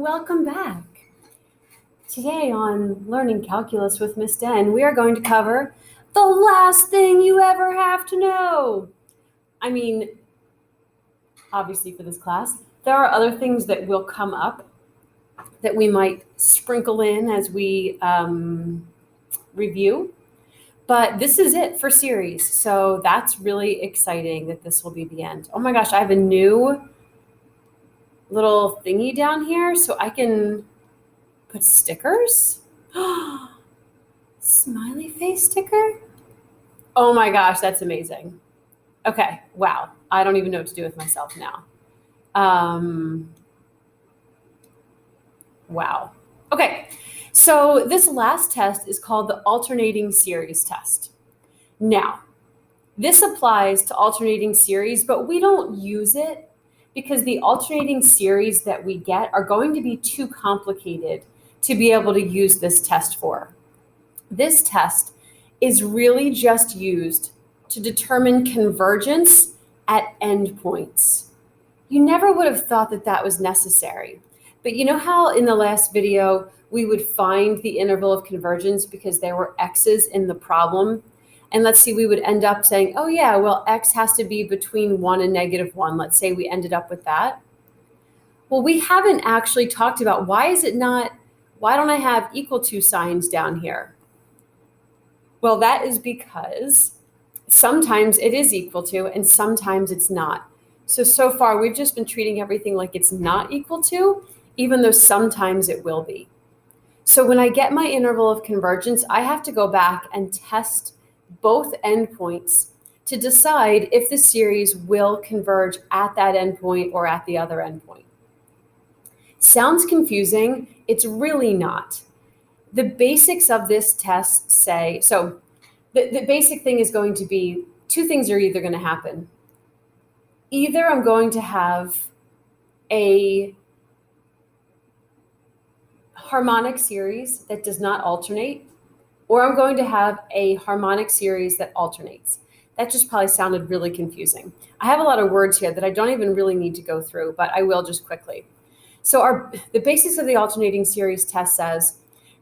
welcome back. Today on Learning Calculus with Miss Den, we are going to cover the last thing you ever have to know. I mean, obviously for this class, there are other things that will come up that we might sprinkle in as we review, but this is it for series. So that's really exciting that this will be the end. Oh my gosh, I have a new little thingy down here so I can put stickers. Smiley face sticker. Oh my gosh, that's amazing. Okay, wow. I don't even know what to do with myself now. Wow. Okay, so this last test is called the alternating series test. Now, this applies to alternating series, but we don't use it because the alternating series that we get are going to be too complicated to be able to use this test for. This test is really just used to determine convergence at endpoints. You never would have thought that that was necessary. But you know how in the last video we would find the interval of convergence because there were x's in the problem? And let's see, we would end up saying, oh yeah, well, x has to be between 1 and -1. Let's say we ended up with that. Well, we haven't actually talked about why don't I have equal to signs down here? Well, that is because sometimes it is equal to and sometimes it's not. So far we've just been treating everything like it's not equal to, even though sometimes it will be. So when I get my interval of convergence, I have to go back and test both endpoints to decide if the series will converge at that endpoint or at the other endpoint. Sounds confusing. It's really not. The basics of this test say, so the basic thing is going to be, two things are either going to happen. Either I'm going to have a harmonic series that does not alternate, or I'm going to have a harmonic series that alternates. That just probably sounded really confusing. I have a lot of words here that I don't even really need to go through, but I will just quickly. So the basics of the alternating series test says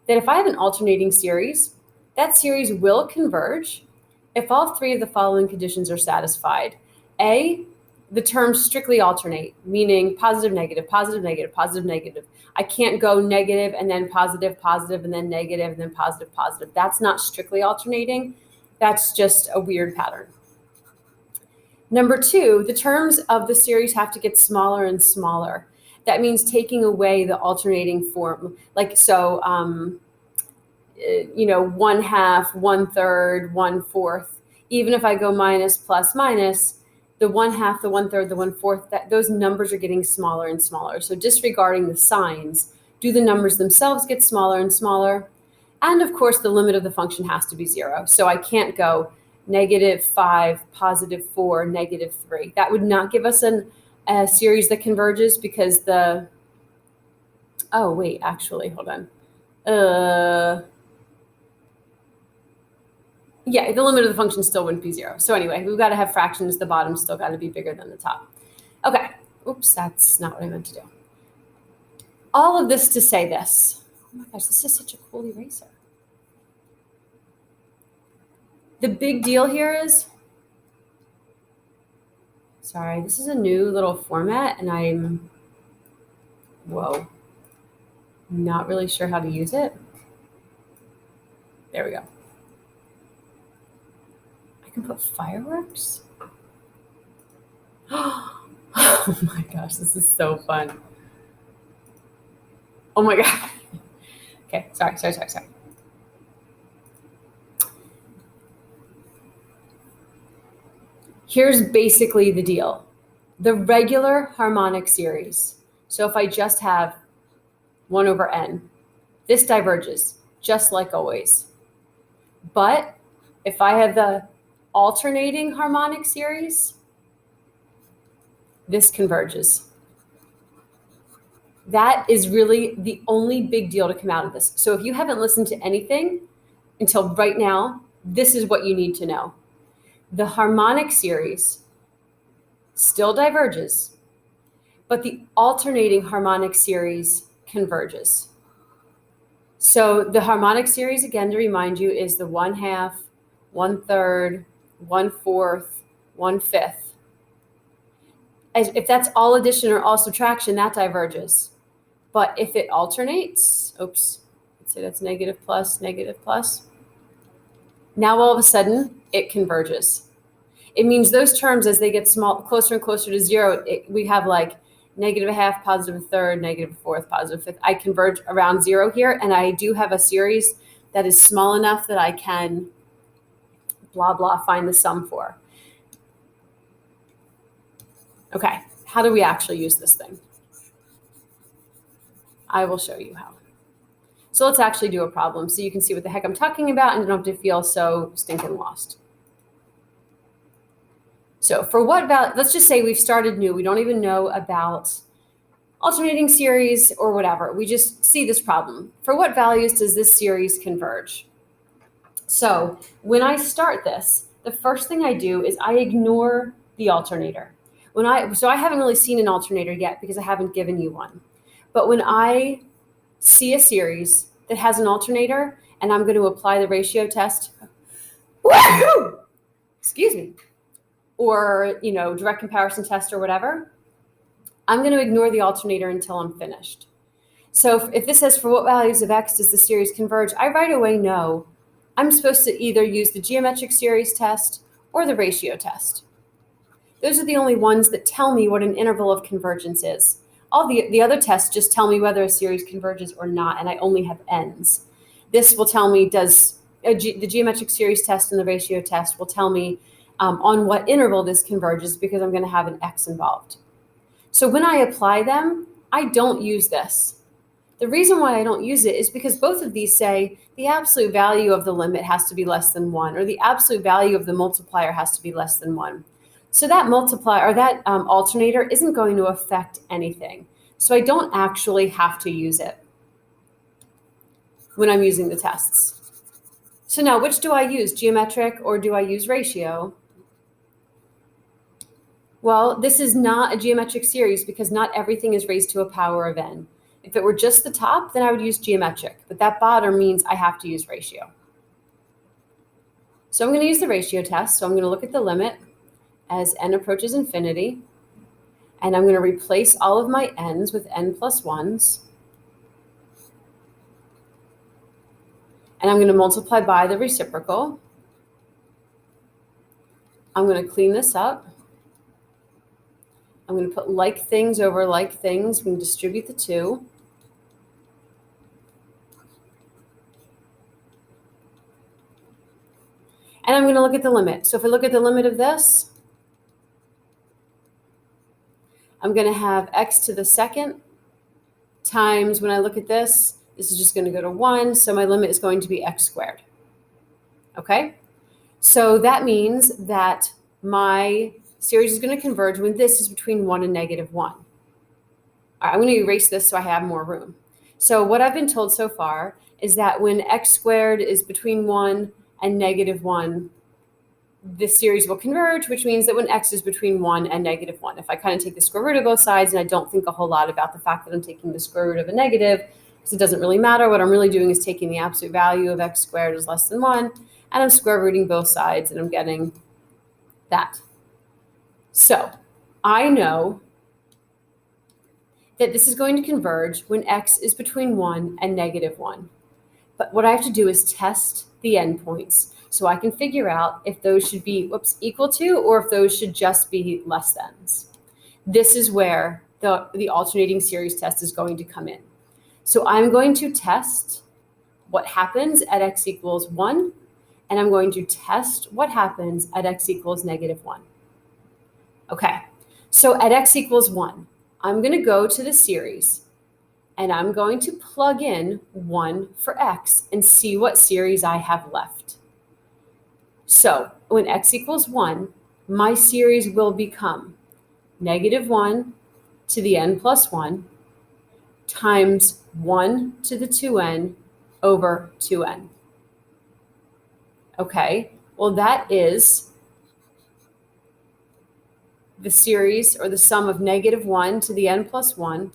that if I have an alternating series, that series will converge if all three of the following conditions are satisfied. A, the terms strictly alternate, meaning positive, negative, positive, negative, positive, negative. I can't go negative and then positive, positive, and then negative, and then positive, positive. That's not strictly alternating. That's just a weird pattern. Number two, the terms of the series have to get smaller and smaller. That means taking away the alternating form. Like, so, 1/2, 1/3, 1/4. Even if I go minus, plus, minus, the 1/2, the 1/3, the 1/4, those numbers are getting smaller and smaller. So disregarding the signs, do the numbers themselves get smaller and smaller? And of course, the limit of the function has to be 0. So I can't go -5, +4, -3. That would not give us a series that converges because hold on. Yeah, the limit of the function still wouldn't be 0. So anyway, we've got to have fractions. The bottom's still got to be bigger than the top. Okay. Oops, that's not what I meant to do. All of this to say this. Oh my gosh, this is such a cool eraser. The big deal here is, sorry, this is a new little format and I'm, not really sure how to use it. There we go. I can put fireworks. Oh my gosh, this is so fun. Oh my God. Okay, sorry. Here's basically the deal. The regular harmonic series. So if I just have 1/n, this diverges, just like always. But if I have the alternating harmonic series, this converges. That is really the only big deal to come out of this. So if you haven't listened to anything until right now, this is what you need to know. The harmonic series still diverges, but the alternating harmonic series converges. So the harmonic series, again, to remind you, is the 1/2, 1/3, 1/4, 1/5. If that's all addition or all subtraction, that diverges. But if it alternates, let's say that's negative plus, now all of a sudden it converges. It means those terms, as they get closer and closer to zero, we have like -1/2, +1/3, -1/4, +1/5. I converge around zero here, and I do have a series that is small enough that I can blah, blah, find the sum for. Okay, how do we actually use this thing? I will show you how. So let's actually do a problem so you can see what the heck I'm talking about and you don't have to feel so stinking lost. So for what value, let's just say we've started new. We don't even know about alternating series or whatever. We just see this problem. For what values does this series converge? So when I start this, the first thing I do is I ignore the alternator. So I haven't really seen an alternator yet because I haven't given you one. But when I see a series that has an alternator and I'm going to apply the ratio test, excuse me, or direct comparison test or whatever, I'm going to ignore the alternator until I'm finished. So if this says for what values of x does the series converge, I right away know I'm supposed to either use the geometric series test or the ratio test. Those are the only ones that tell me what an interval of convergence is. All the other tests just tell me whether a series converges or not, and I only have n's. This will tell me the geometric series test and the ratio test will tell me on what interval this converges because I'm going to have an x involved. So when I apply them, I don't use this. The reason why I don't use it is because both of these say the absolute value of the limit has to be less than 1, or the absolute value of the multiplier has to be less than 1. So that multiplier or that alternator isn't going to affect anything. So I don't actually have to use it when I'm using the tests. So now, which do I use, geometric or do I use ratio? Well, this is not a geometric series because not everything is raised to a power of n. If it were just the top, then I would use geometric, but that bottom means I have to use ratio. So I'm going to use the ratio test. So I'm going to look at the limit as n approaches infinity, and I'm going to replace all of my n's with n plus 1s, and I'm going to multiply by the reciprocal. I'm going to clean this up. I'm going to put like things over like things. We can distribute the 2. And I'm going to look at the limit. So if I look at the limit of this, I'm going to have x to the second times, when I look at this is just going to go to 1. So my limit is going to be x squared. Okay? So that means that my series is going to converge when this is between 1 and -1. All right, I'm going to erase this so I have more room. So what I've been told so far is that when x squared is between 1 and -1, this series will converge, which means that when x is between 1 and -1, if I kind of take the square root of both sides and I don't think a whole lot about the fact that I'm taking the square root of a negative, because it doesn't really matter, what I'm really doing is taking the absolute value of x squared is less than 1, and I'm square rooting both sides, and I'm getting that. So I know that this is going to converge when x is between 1 and -1. But what I have to do is test the endpoints so I can figure out if those should be equal to or if those should just be less thans. This is where the alternating series test is going to come in. So I'm going to test what happens at x equals 1, and I'm going to test what happens at x equals -1. Okay, so at x equals 1, I'm going to go to the series, and I'm going to plug in 1 for x and see what series I have left. So when x equals 1, my series will become -1 to the n plus 1 times 1 to the 2n over 2n. Okay, well, that is the series or the sum of -1 to the n plus 1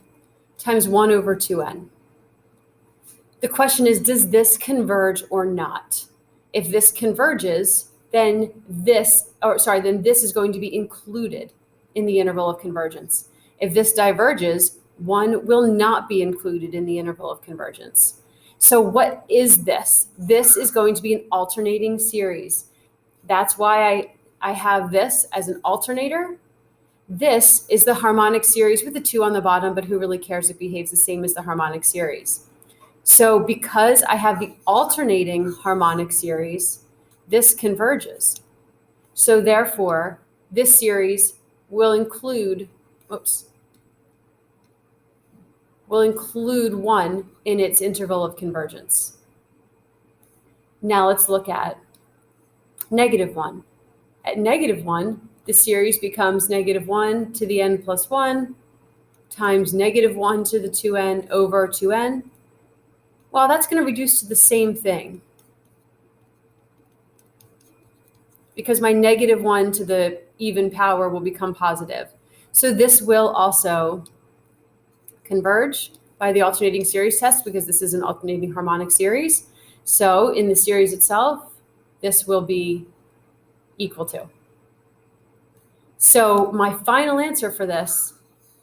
times 1 over 2n. The question is, does this converge or not? If this converges, then this is going to be included in the interval of convergence. If this diverges, one will not be included in the interval of convergence. So what is this? This is going to be an alternating series. That's why I have this as an alternator. This is the harmonic series with the 2 on the bottom, but who really cares? It behaves the same as the harmonic series. So because I have the alternating harmonic series, this converges. So therefore, this series will include, will include 1 in its interval of convergence. Now let's look at -1. At -1, the series becomes -1 to the n plus 1 times -1 to the 2n over 2n. Well, that's going to reduce to the same thing, because my -1 to the even power will become positive. So this will also converge by the alternating series test, because this is an alternating harmonic series. So in the series itself, this will be equal to. So my final answer for this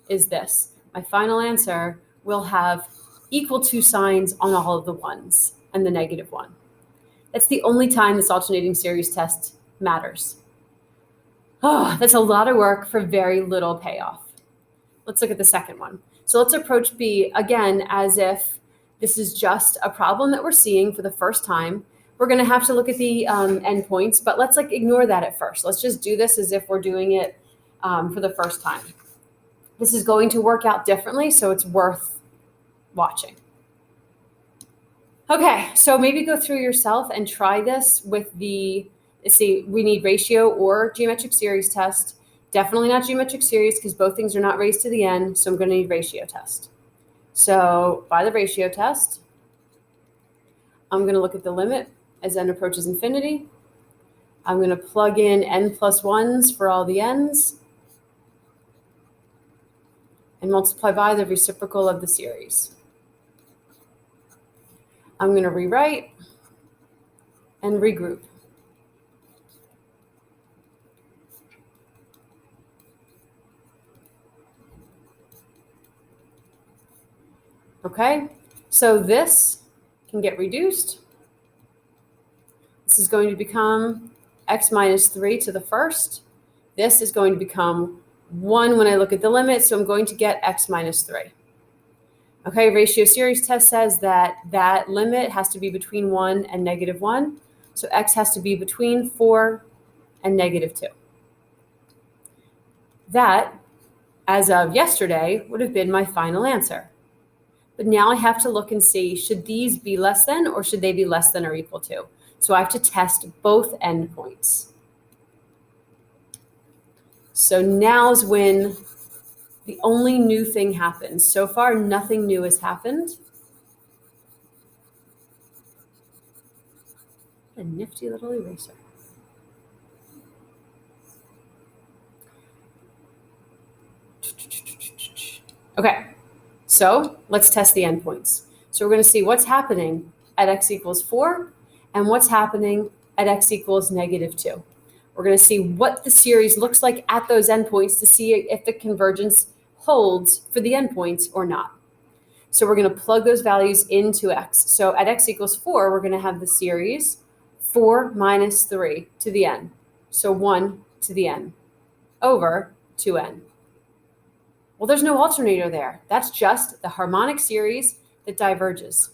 is this. My final answer will have equal to signs on all of the ones and the -1. That's the only time this alternating series test matters. Oh, that's a lot of work for very little payoff. Let's look at the second one. So let's approach B again as if this is just a problem that we're seeing for the first time. We're going to have to look at the endpoints, but let's ignore that at first. Let's just do this as if we're doing it for the first time. This is going to work out differently, so it's worth watching. Okay, so maybe go through yourself and try this with the, let's see, we need ratio or geometric series test. Definitely not geometric series, because both things are not raised to the n, so I'm going to need ratio test. So by the ratio test, I'm going to look at the limit as n approaches infinity. I'm going to plug in n plus 1s for all the n's and multiply by the reciprocal of the series. I'm going to rewrite and regroup. Okay, so this can get reduced. This is going to become x minus 3 to the first. This is going to become 1 when I look at the limit, so I'm going to get x minus 3. Okay, ratio series test says that that limit has to be between 1 and -1. So x has to be between 4 and -2. That, as of yesterday, would have been my final answer. But now I have to look and see, should these be less than, or should they be less than or equal to? So I have to test both endpoints. So now's when the only new thing happens. So far, nothing new has happened. A nifty little eraser. Okay, so let's test the endpoints. So we're going to see what's happening at x equals 4 and what's happening at x equals -2. We're going to see what the series looks like at those endpoints to see if the convergence holds for the endpoints or not. So we're going to plug those values into x. So at x equals 4, we're going to have the series 4 minus 3 to the n. So 1 to the n over 2n. Well, there's no alternator there. That's just the harmonic series that diverges.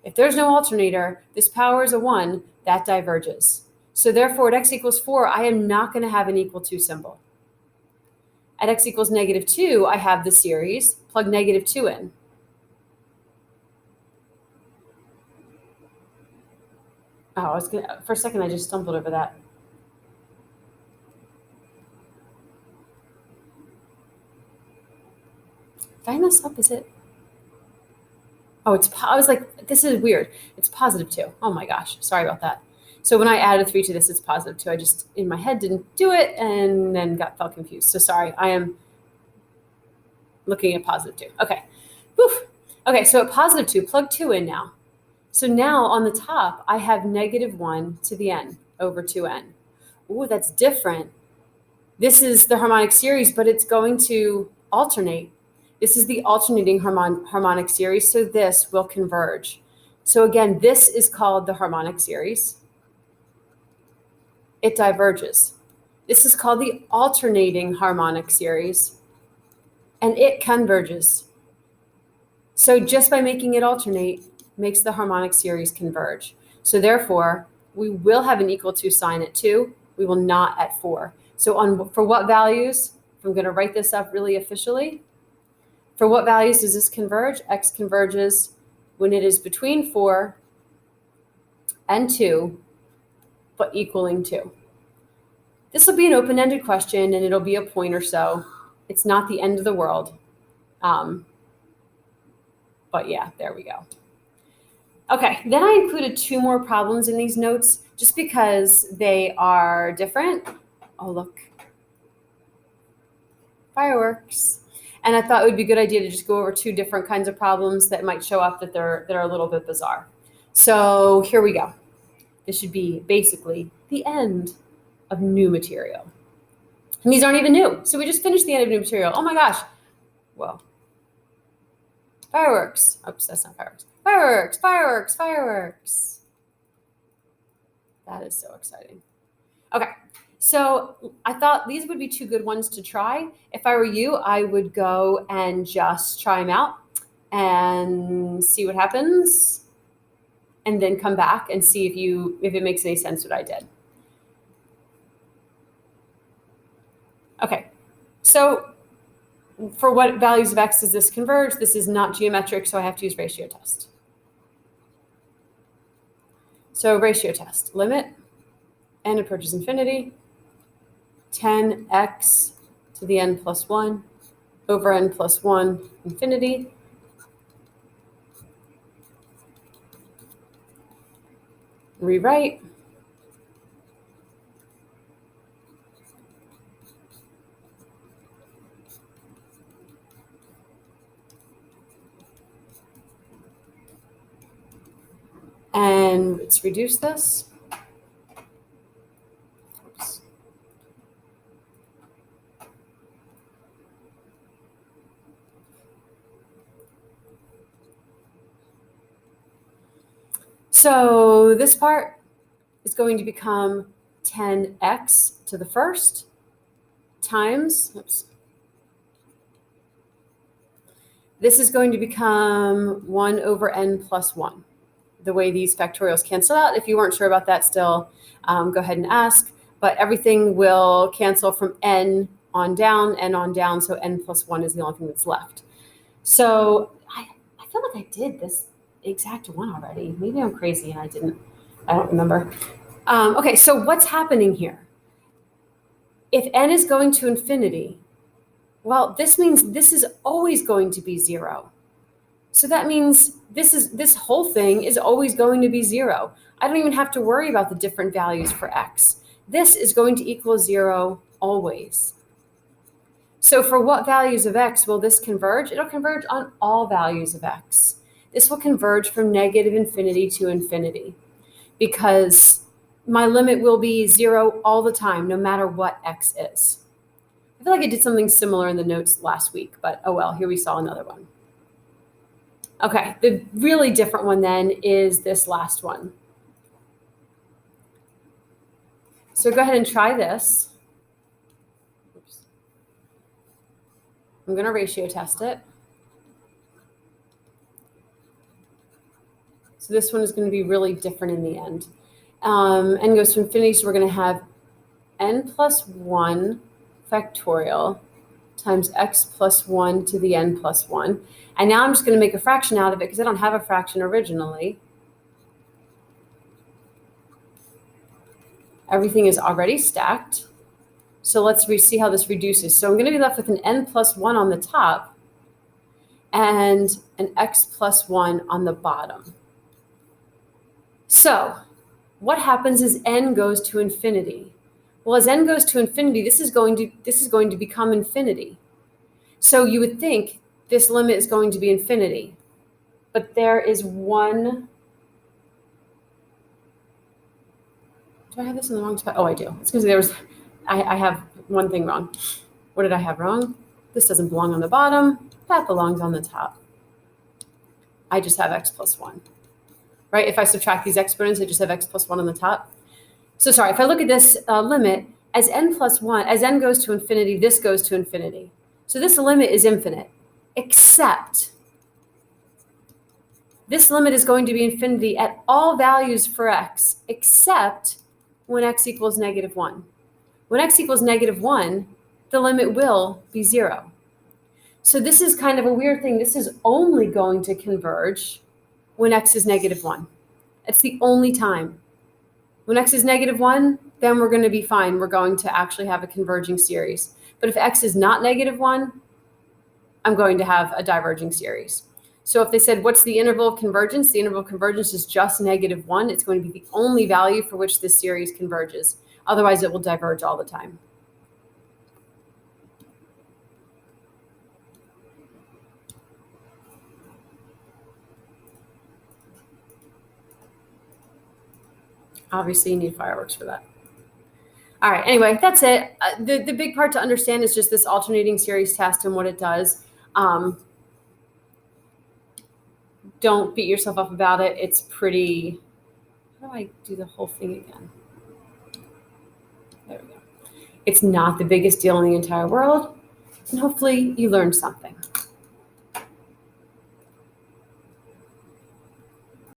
If there's no alternator, this power is a 1, that diverges. So therefore, at x equals 4, I am not going to have an equal to symbol. At x equals -2, I have the series, plug -2 in. Oh, for a second, I just stumbled over that. Did I mess up? Is it? Oh, I was like, this is weird. It's +2. Oh my gosh, sorry about that. So when I added a 3 to this, it's +2. I just, in my head, didn't do it and then felt confused. So sorry, I am looking at +2. Okay. Woof. Okay, so at positive 2, plug 2 in now. So now on the top, I have -1 to the n over 2n. Ooh, that's different. This is the harmonic series, but it's going to alternate. This is the alternating harmonic series, so this will converge. So again, this is called the harmonic series. It diverges. This is called the alternating harmonic series, and it converges. So just by making it alternate makes the harmonic series converge. So therefore, we will have an equal to sign at 2. We will not at 4. So for what values, if I'm going to write this up really officially, for what values does this converge? X converges when it is between 4 and 2, but equaling 2. This will be an open-ended question, and it'll be a point or so. It's not the end of the world. But yeah, there we go. Okay, then I included 2 more problems in these notes just because they are different. Oh, look. Fireworks. And I thought it would be a good idea to just go over 2 different kinds of problems that might show up that are a little bit bizarre. So here we go. This should be basically the end of new material. And these aren't even new. So we just finished the end of new material. Oh my gosh. Whoa. Fireworks. Oops, that's not fireworks. Fireworks, fireworks, fireworks. That is so exciting. Okay, so I thought these would be 2 good ones to try. If I were you, I would go and just try them out and see what happens, and then come back and see if it makes any sense what I did. Okay, so for what values of x does this converge? This is not geometric, so I have to use ratio test. So ratio test, limit n approaches infinity, 10x to the n plus 1 over n plus 1 infinity. Rewrite. And let's reduce this. Oops. So this part is going to become 10x to the first times, oops. This is going to become 1 over n plus 1. The way these factorials cancel out. If you weren't sure about that still, go ahead and ask. But everything will cancel from n on down, so n plus 1 is the only thing that's left. So I feel like I did this exact one already. Maybe I'm crazy and I didn't. I don't remember. Okay, so what's happening here? If n is going to infinity, well, this means this is always going to be 0. So that means this whole thing is always going to be 0. I don't even have to worry about the different values for x. This is going to equal 0 always. So for what values of x will this converge? It'll converge on all values of x. This will converge from negative infinity to infinity because my limit will be 0 all the time, no matter what x is. I feel like I did something similar in the notes last week, but oh well, here we saw another one. Okay, the really different one then is this last one. So go ahead and try this. Oops. I'm going to ratio test it. So this one is going to be really different in the end. N goes to infinity, so we're going to have n plus 1 factorial times x plus 1 to the n plus 1. And now I'm just going to make a fraction out of it because I don't have a fraction originally. Everything is already stacked. So let's see how this reduces. So I'm going to be left with an n plus 1 on the top and an x plus 1 on the bottom. So what happens as n goes to infinity? Well, as n goes to infinity, this is going to become infinity. So you would think this limit is going to be infinity. but there is one. Do I have this in the wrong spot? Oh, I do. It's because I have one thing wrong. What did I have wrong? This doesn't belong on the bottom. That belongs on the top. I just have x plus 1, right? If I subtract these exponents, I just have x plus 1 on the top. So sorry, if I look at this limit, as n plus 1, as n goes to infinity, this goes to infinity. So this limit is infinite, except this limit is going to be infinity at all values for x, except when x equals -1. When x equals -1, the limit will be 0. So this is kind of a weird thing. This is only going to converge when x is -1. It's the only time. When x is -1, then we're going to be fine. We're going to actually have a converging series. But if x is not -1, I'm going to have a diverging series. So if they said, what's the interval of convergence? The interval of convergence is just -1. It's going to be the only value for which this series converges. Otherwise, it will diverge all the time. Obviously, you need fireworks for that. All right, anyway, that's it. The big part to understand is just this alternating series test and what it does. Don't beat yourself up about it. It's pretty, how do I do the whole thing again? There we go. It's not the biggest deal in the entire world, and hopefully you learned something.